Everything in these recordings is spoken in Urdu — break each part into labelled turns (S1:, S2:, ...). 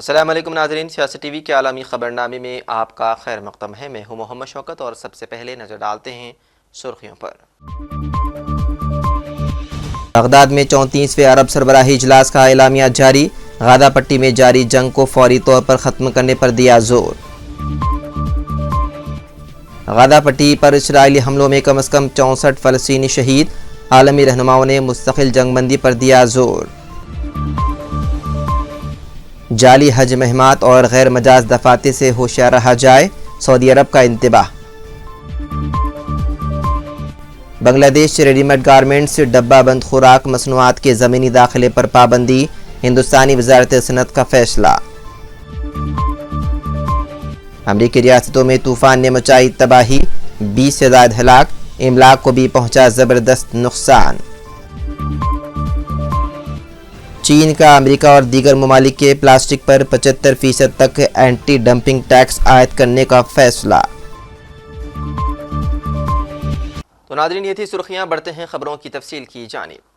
S1: السلام علیکم ناظرین، سیاست ٹی وی کے عالمی خبرنامے میں آپ کا خیر مقدم ہے۔ میں ہوں محمد شوکت اور سب سے پہلے نظر ڈالتے ہیں سرخیوں پر۔ بغداد میں 34ویں عرب سربراہی اجلاس کا اعلامیہ جاری، غادہ پٹی میں جاری جنگ کو فوری طور پر ختم کرنے پر دیا زور۔ غادہ پٹی پر اسرائیلی حملوں میں کم از کم 64 فلسطینی شہید، عالمی رہنماؤں نے مستقل جنگ بندی پر دیا زور۔ جعلی حج مہمات اور غیر مجاز دفاتر سے ہوشیار رہا جائے، سعودی عرب کا انتباہ۔ بنگلہ دیش سے ریڈی میڈ گارمنٹس ڈبہ بند خوراک مصنوعات کے زمینی داخلے پر پابندی، ہندوستانی وزارت صنعت کا فیصلہ۔ امریکی ریاستوں میں طوفان نے مچائی تباہی، 20 سے زائد ہلاک، املاک کو بھی پہنچا زبردست نقصان۔ چین کا امریکہ اور دیگر ممالک کے پلاسٹک پر 75% تک اینٹی ڈمپنگ ٹیکس عائد کرنے کا فیصلہ۔ تو ناظرین، یہ تھی سرخیاں، بڑھتے ہیں خبروں کی تفصیل کی جانب۔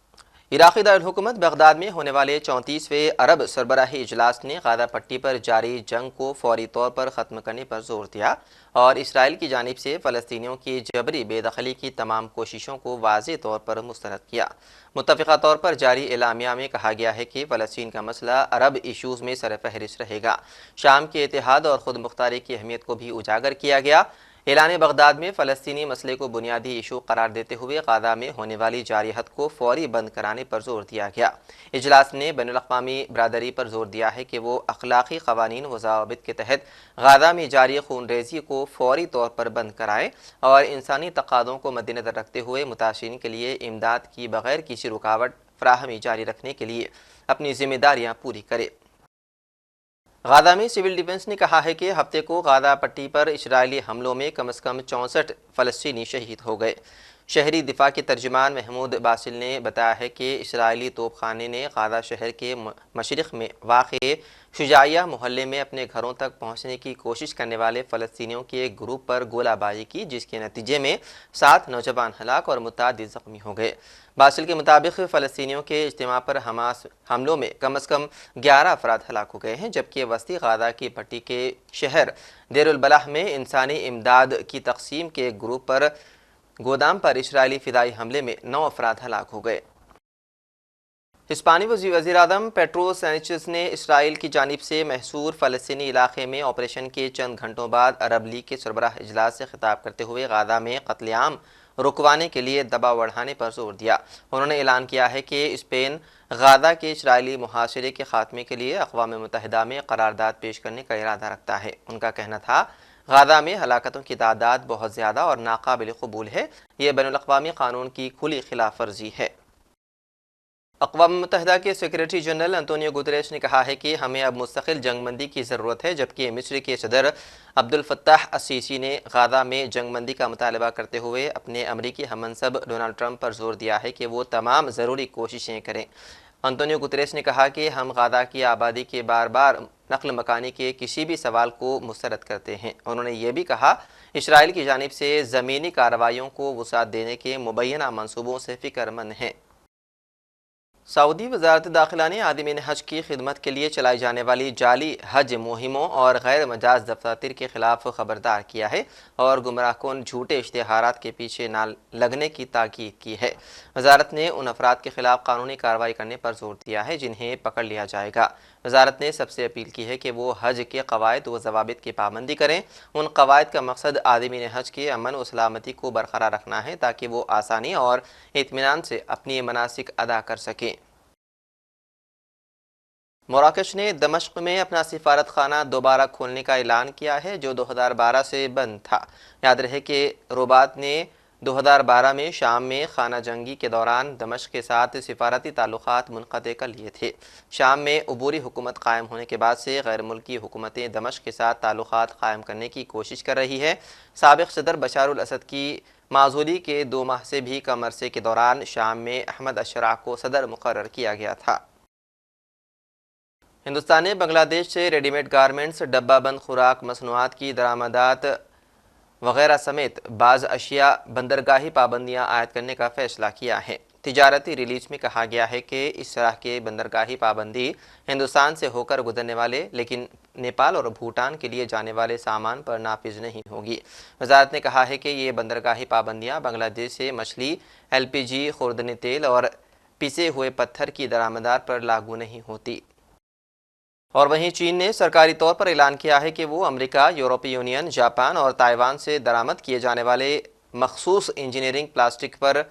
S1: عراقی دارالحکومت بغداد میں ہونے والے 34ویں عرب سربراہی اجلاس نے غادہ پٹی پر جاری جنگ کو فوری طور پر ختم کرنے پر زور دیا اور اسرائیل کی جانب سے فلسطینیوں کی جبری بے دخلی کی تمام کوششوں کو واضح طور پر مسترد کیا۔ متفقہ طور پر جاری اعلامیہ میں کہا گیا ہے کہ فلسطین کا مسئلہ عرب ایشوز میں سرفہرست رہے گا۔ شام کے اتحاد اور خود مختاری کی اہمیت کو بھی اجاگر کیا گیا۔ اعلان بغداد میں فلسطینی مسئلے کو بنیادی ایشو قرار دیتے ہوئے غزہ میں ہونے والی جارحیت کو فوری بند کرانے پر زور دیا گیا۔ اجلاس نے بین الاقوامی برادری پر زور دیا ہے کہ وہ اخلاقی قوانین و ضوابط کے تحت غزہ میں جاری خون ریزی کو فوری طور پر بند کرائے اور انسانی تقاضوں کو مد نظر رکھتے ہوئے متاثرین کے لیے امداد کی بغیر کسی رکاوٹ فراہمی جاری رکھنے کے لیے اپنی ذمہ داریاں پوری کرے۔ غزہ میں سول ڈیفنس نے کہا ہے کہ ہفتے کو غادہ پٹی پر اسرائیلی حملوں میں کم از کم 64 فلسطینی شہید ہو گئے۔ شہری دفاع کے ترجمان محمود باسل نے بتایا ہے کہ اسرائیلی توپ خانے نے غزہ شہر کے مشرق میں واقع شجاعیہ محلے میں اپنے گھروں تک پہنچنے کی کوشش کرنے والے فلسطینیوں کے ایک گروپ پر گولہ باری کی، جس کے نتیجے میں 7 نوجوان ہلاک اور متعدد زخمی ہو گئے۔ باسل کے مطابق فلسطینیوں کے اجتماع پر حماس حملوں میں کم از کم 11 افراد ہلاک ہو گئے ہیں، جبکہ وسطی غزہ کی پٹی کے شہر دیر البلح میں انسانی امداد کی تقسیم کے ایک گروپ پر گودام پر اسرائیلی فضائی حملے میں 9 افراد ہلاک ہو گئے۔ ہسپانی وزیر اعظم پیڈرو سانچیز نے اسرائیل کی جانب سے محصور فلسطینی علاقے میں آپریشن کے چند گھنٹوں بعد عرب لیگ کے سربراہ اجلاس سے خطاب کرتے ہوئے غزہ میں قتل عام رکوانے کے لیے دباؤ بڑھانے پر زور دیا۔ انہوں نے اعلان کیا ہے کہ اسپین غزہ کے اسرائیلی محاصرے کے خاتمے کے لیے اقوام متحدہ میں قرارداد پیش کرنے کا ارادہ رکھتا ہے۔ ان کا کہنا تھا، غزہ میں ہلاکتوں کی تعداد بہت زیادہ اور ناقابل قبول ہے، یہ بین الاقوامی قانون کی کھلی خلاف ورزی ہے۔ اقوام متحدہ کے سیکریٹری جنرل انطونیو گوتریش نے کہا ہے کہ ہمیں اب مستقل جنگ بندی کی ضرورت ہے، جبکہ مصر کے صدر عبد الفتاح السیسی نے غزہ میں جنگ بندی کا مطالبہ کرتے ہوئے اپنے امریکی ہم منصب ڈونلڈ ٹرمپ پر زور دیا ہے کہ وہ تمام ضروری کوششیں کریں۔ انطونیو گوتریش نے کہا کہ ہم غزہ کی آبادی کے بار بار نقل مکانی کے کسی بھی سوال کو مسترد کرتے ہیں۔ انہوں نے یہ بھی کہا، اسرائیل کی جانب سے زمینی کارروائیوں کو وسعت دینے کے مبینہ منصوبوں سے فکر مند ہیں۔ سعودی وزارت داخلہ نے عادمین حج کی خدمت کے لیے چلائی جانے والی جعلی حج مہموں اور غیر مجاز دفاتر کے خلاف خبردار کیا ہے اور گمراہ کن جھوٹے اشتہارات کے پیچھے نہ لگنے کی تاکید کی ہے۔ وزارت نے ان افراد کے خلاف قانونی کارروائی کرنے پر زور دیا ہے جنہیں پکڑ لیا جائے گا۔ وزارت نے سب سے اپیل کی ہے کہ وہ حج کے قواعد و ضوابط کی پابندی کریں۔ ان قواعد کا مقصد عادمین حج کے امن و سلامتی کو برقرار رکھنا ہے تاکہ وہ آسانی اور اطمینان سے اپنی مناسک ادا کر سکیں۔ مراکش نے دمشق میں اپنا سفارت خانہ دوبارہ کھولنے کا اعلان کیا ہے، جو 2012 سے بند تھا۔ یاد رہے کہ رباط نے 2012 میں شام میں خانہ جنگی کے دوران دمشق کے ساتھ سفارتی تعلقات منقطع کر لیے تھے۔ شام میں عبوری حکومت قائم ہونے کے بعد سے غیر ملکی حکومتیں دمشق کے ساتھ تعلقات قائم کرنے کی کوشش کر رہی ہے۔ سابق صدر بشار الاسد کی معزولی کے 2 ماہ سے بھی کم عرصے کے دوران شام میں احمد اشراح کو صدر مقرر کیا گیا تھا۔ ہندوستان نے بنگلہ دیش سے ریڈی میڈ گارمنٹس، ڈبہ بند خوراک مصنوعات کی درآمدات وغیرہ سمیت بعض اشیاء بندرگاہی پابندیاں عائد کرنے کا فیصلہ کیا ہے۔ تجارتی ریلیز میں کہا گیا ہے کہ اس طرح کے بندرگاہی پابندی ہندوستان سے ہو کر گزرنے والے لیکن نیپال اور بھوٹان کے لیے جانے والے سامان پر نافذ نہیں ہوگی۔ وزارت نے کہا ہے کہ یہ بندرگاہی پابندیاں بنگلہ دیش سے مچھلی، LPG، خوردنی تیل اور پسے ہوئے پتھر کی درآمدات پر لاگو نہیں ہوتی۔ اور وہیں چین نے سرکاری طور پر اعلان کیا ہے کہ وہ امریکہ، یورپی یونین، جاپان اور تائیوان سے درآمد کیے جانے والے مخصوص انجینئرنگ پلاسٹک پر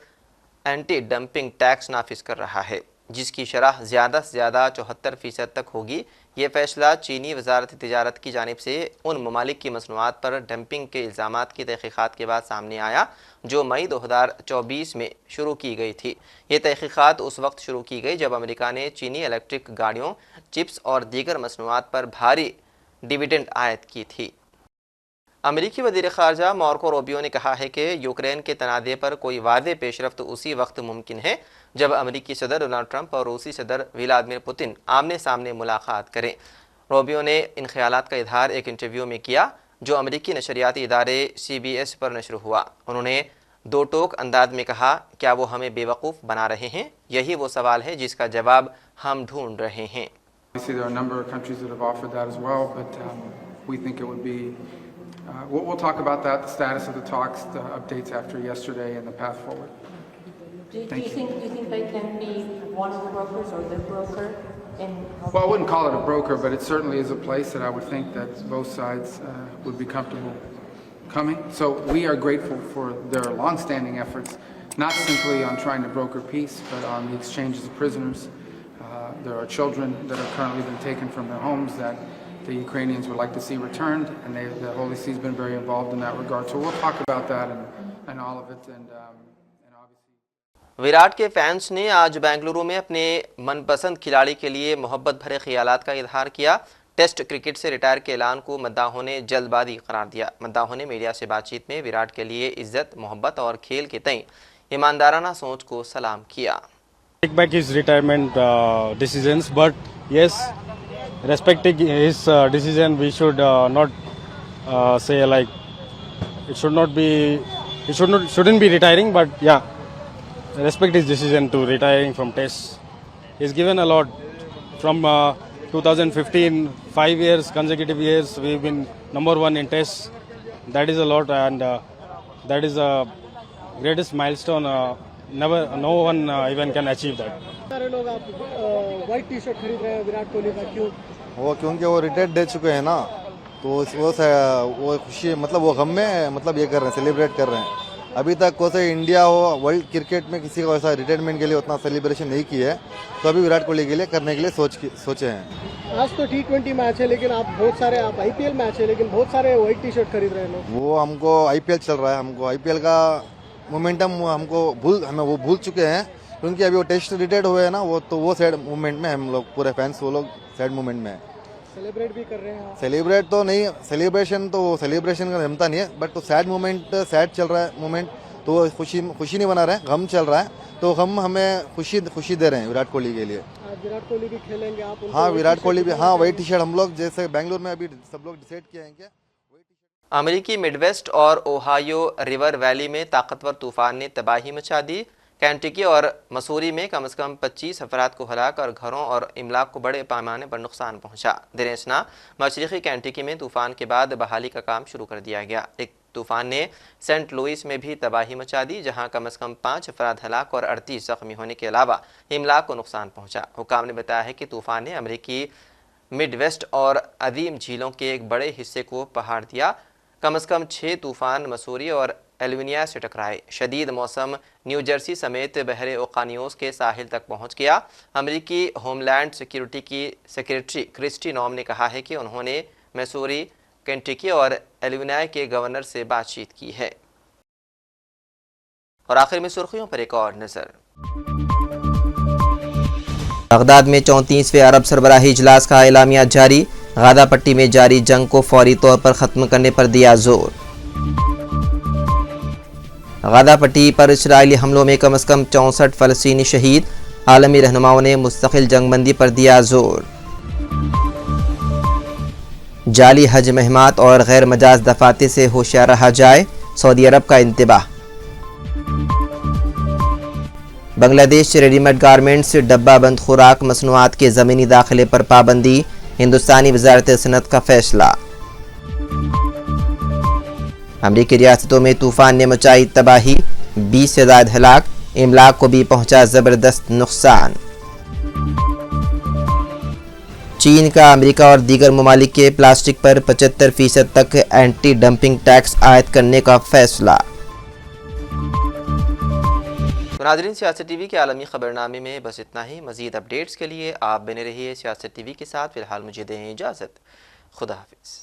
S1: اینٹی ڈمپنگ ٹیکس نافذ کر رہا ہے، جس کی شرح زیادہ سے زیادہ 74% تک ہوگی۔ یہ فیصلہ چینی وزارت تجارت کی جانب سے ان ممالک کی مصنوعات پر ڈمپنگ کے الزامات کی تحقیقات کے بعد سامنے آیا جو مئی 2024 میں شروع کی گئی تھی۔ یہ تحقیقات اس وقت شروع کی گئی جب امریکہ نے چینی الیکٹرک گاڑیوں، چپس اور دیگر مصنوعات پر بھاری ڈیویڈنڈ عائد کی تھی۔ امریکی وزیر خارجہ مارکو روبیو نے کہا ہے کہ یوکرین کے تنازع پر کوئی واضح پیش رفت اسی وقت ممکن ہے جب امریکی صدر ڈونلڈ ٹرمپ اور روسی صدر ولادیمیر پوتن آمنے سامنے ملاقات کریں۔ روبیو نے ان خیالات کا اظہار ایک انٹرویو میں کیا جو امریکی نشریاتی ادارے CBS پر نشر ہوا۔ انہوں نے دو ٹوک انداز میں کہا، کیا وہ ہمیں بیوقوف بنا رہے ہیں؟ یہی وہ سوال ہے جس کا جواب ہم ڈھونڈ رہے ہیں۔
S2: We'll talk about that, the status of the talks, the updates after yesterday and the path forward.
S3: Do you think they can be one of the brokers or the broker?
S2: Well, I wouldn't call it a broker, but it certainly is a place that I would think that both sides would be comfortable coming. So we are grateful for their long-standing efforts, not simply on trying to broker peace, but on the exchanges of prisoners. There are children that are currently been taken from their homes that the Ukrainians would like to see returned, and the Holy See has been very involved in that regard. So we'll talk about that and all of it. And obviously
S1: Virat کے فینس نے آج بنگلورو میں اپنے من پسند کھلاڑی کے لیے محبت بھرے خیالات کا اظہار کیا۔ ٹیسٹ کرکٹ سے ریٹائر کے اعلان کو مداحوں نے جلد بازی قرار دیا۔ مداحوں نے میڈیا سے بات چیت میں وراٹ کے لیے عزت، محبت اور کھیل کے تئیں ایماندارانہ سوچ کو سلام کیا۔
S4: Take back his retirement decisions, but yes, respecting his decision, we should not say like it shouldn't be retiring, but yeah, respect his decision to retiring from Tests. He's given a lot from 2015, 5 years, consecutive years. We've been number one in Tests. That is a lot, and that is the greatest milestone. No one even can achieve that.
S5: سارے لوگ آپ وائٹ ٹی شرٹ خرید رہے ہیں وراٹ کوہلی کا، کیوں؟
S6: وہ کیونکہ وہ ریٹائرڈ دے چکے ہیں نا، تو وہ خوشی مطلب وہ غم میں مطلب یہ کر رہے ہیں، سیلیبریٹ کر رہے ہیں۔ ابھی تک کوئی انڈیا ہو ورلڈ کرکٹ میں کسی کو ایسا ریٹائرمنٹ کے لیے اتنا سیلیبریشن نہیں کی ہے، تو ابھی وراٹ کوہلی کے لیے کرنے کے لیے سوچے ہیں۔
S5: آج تو T20 میچ ہے، لیکن آپ IPL میچ ہے لیکن بہت سارے وائٹ ٹی شرٹ خرید رہے ہیں لوگ۔
S6: وہ ہم کو IPL چل رہا ہے، ہم کو IPL کا مومنٹم ہمیں وہ بھول چکے ہیں، کیونکہ ابھی وہ ٹیسٹ ریٹائرڈ ہوئے ہیں نا، وہ سیڈ مومنٹ میں ہم لوگ پورے فینس وہ لوگ سیڈ مومنٹ میں ہیں۔
S5: سیلیبریٹ بھی کر رہے ہیں؟
S6: سیلیبریٹ تو نہیں، سیلیبریشن کا جمتا نہیں ہے، بٹ تو سیڈ مومنٹ، سیڈ چل رہا ہے مومنٹ، تو خوشی نہیں بنا رہے ہیں، غم چل رہا ہے، تو غم ہمیں خوشی دے رہے ہیں وراٹ کوہلی کے لیے۔
S5: وراٹ کوہلی بھی کھیلیں گے آپ؟
S6: ہاں وراٹ کوہلی بھی، ہاں وائٹ ٹی شرٹ ہم لوگ جیسے بنگلور میں ابھی سب لوگ ڈیسائیڈ کیے ہیں کہ
S1: امریکی مڈ ویسٹ اور اوہایو ریور ویلی میں طاقتور طوفان نے تباہی مچا دی۔ کینٹکی اور مسوری میں کم از کم 25 افراد کو ہلاک اور گھروں اور املاک کو بڑے پیمانے پر نقصان پہنچا۔ دیر اثنا مشرقی کینٹکی میں طوفان کے بعد بحالی کا کام شروع کر دیا گیا۔ ایک طوفان نے سینٹ لوئس میں بھی تباہی مچا دی، جہاں کم از کم 5 افراد ہلاک اور 38 زخمی ہونے کے علاوہ املاک کو نقصان پہنچا۔ حکام نے بتایا ہے کہ طوفان نے امریکی مڈ ویسٹ اور عظیم جھیلوں کے ایک بڑے حصے کو پہاڑ دیا۔ کم از کم 6 طوفان مسوری اور ایلوینیا سے ٹکرائے۔ شدید موسم نیو جرسی سمیت بحر اوقانیوس کے ساحل تک پہنچ گیا۔ امریکی ہوم لینڈ سیکیورٹی کی سیکریٹری کرسٹی نوم نے کہا ہے کہ انہوں نے مسوری، کینٹکی اور ایلوینیا کے گورنر سے بات چیت کی ہے۔ اور آخر میں سرخیوں پر ایک اور نظر۔ بغداد میں 34ویں عرب سربراہی اجلاس کا اعلامیہ جاری۔ غادہ پٹی میں جاری جنگ کو فوری طور پر ختم کرنے پر دیا زور۔ غادہ پٹی پر اسرائیلی حملوں میں کم از کم 64 فلسطینی شہید۔ عالمی رہنماؤں نے مستقل جنگ بندی پر دیا زور۔ جعلی حج مہمات اور غیر مجاز دفاتر سے ہوشیار رہا جائے، سعودی عرب کا انتباہ۔ بنگلہ دیش سے ریڈی میڈ گارمنٹس ڈبہ بند خوراک مصنوعات کے زمینی داخلے پر پابندی، ہندوستانی وزارت صنعت کا فیصلہ۔ امریکی ریاستوں میں طوفان نے مچائی تباہی، 20 سے زائد ہلاک، املاک کو بھی پہنچا زبردست نقصان۔ چین کا امریکہ اور دیگر ممالک کے پلاسٹک پر 75% تک اینٹی ڈمپنگ ٹیکس عائد کرنے کا فیصلہ۔ تو ناظرین، سیاست ٹی وی کے عالمی خبرنامے میں بس اتنا ہی۔ مزید اپڈیٹس کے لیے آپ بنے رہیے سیاست ٹی وی کے ساتھ۔ فی الحال مجھے دیں اجازت، خدا حافظ۔